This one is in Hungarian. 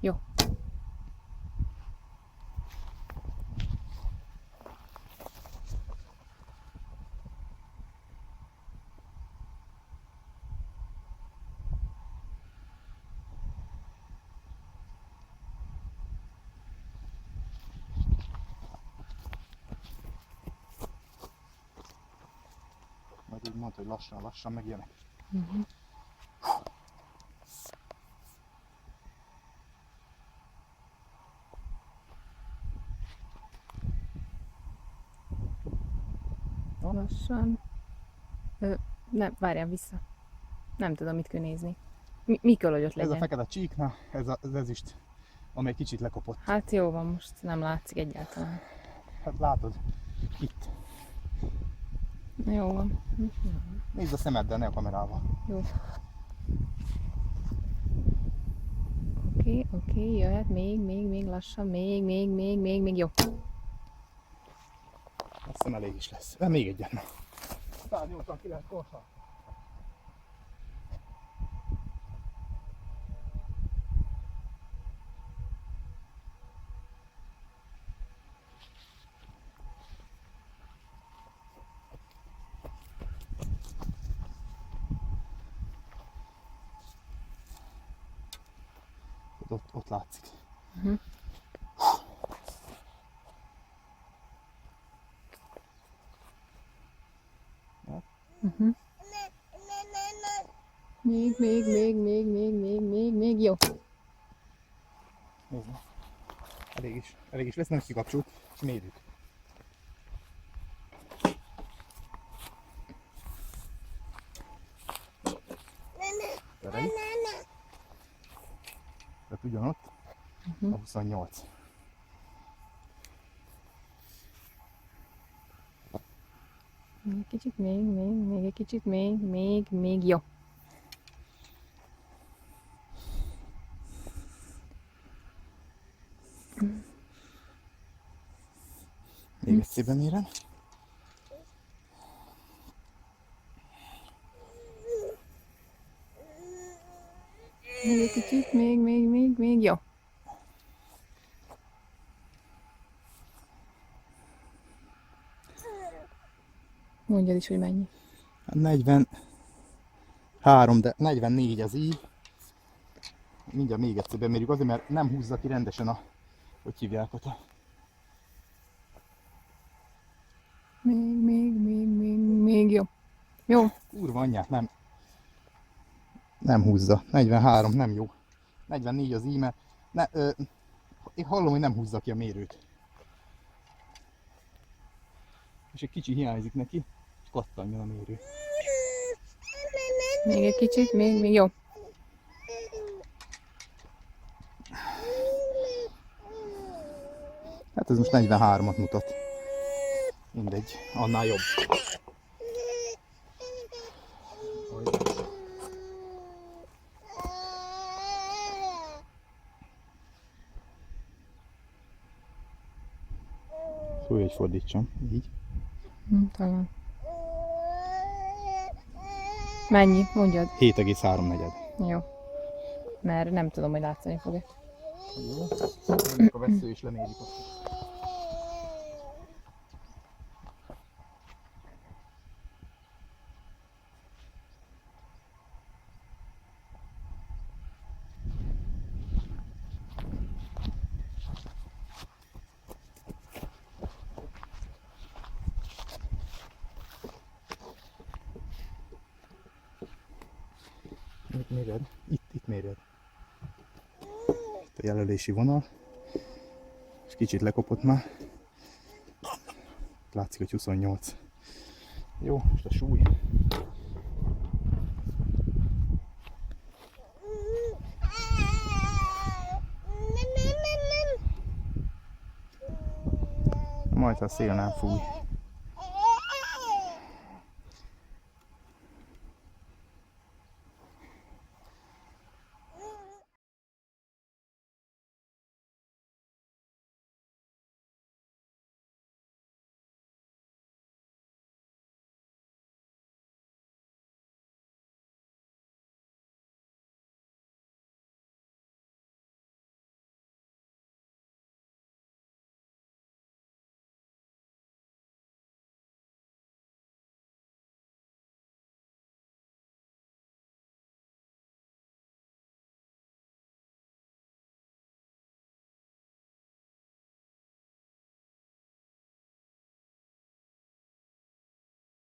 Jó. Majd úgy mondta, hogy lassan megjönnek. Lassan. Nem, várjál vissza. Nem tudom, mit kell nézni. Mi kell, hogy ott Ez legyen? a fekete csíkna, ez az ezüst, amely kicsit lekopott. Hát jó van, most nem látszik egyáltalán. Hát látod, itt. Jó van. Nézd a szemeddel, ne a kamerával. Jó. Oké, jöhet még lassan, még, jó. Azt hiszem elég is lesz. De még egyet. 189 korszak. Ott látszik. Még, jó. Nézd meg. Elég is lesz, nem kikapcsolt, és mérjük. Tehát ugyanott a 28. Még egy kicsit, még egy kicsit, még, jó. Még egy szépen mérem. Még egy kicsit, még, jó. Mondjad is, hogy mennyi. 43, de 44 az így. Mindjárt még egyszer bemérjük azért, mert nem húzza ki rendesen a, hogy hívják ott a... Még, jó. Jó. Kurva anyját, nem húzza. 43, nem jó. 44 az így, mert én hallom, hogy nem húzza ki a mérőt. És egy kicsi hiányzik neki, és kattanjon a mérő. Még egy kicsit, még, jó. Hát ez most 43-at mutat. Mindegy, annál jobb. Szólj, hogy fordítsam, így. Talán. Mennyi? Mondjad. 7,3. Jó. Mert nem tudom, hogy látszani fog-e. Jó. Ennek a vesző is lemérik azt. Mit méred? Itt méred. Itt a jelölési vonal. És kicsit lekopott már. Látszik, hogy 28. Jó, most a súly. Majd ha a szél nem fúj.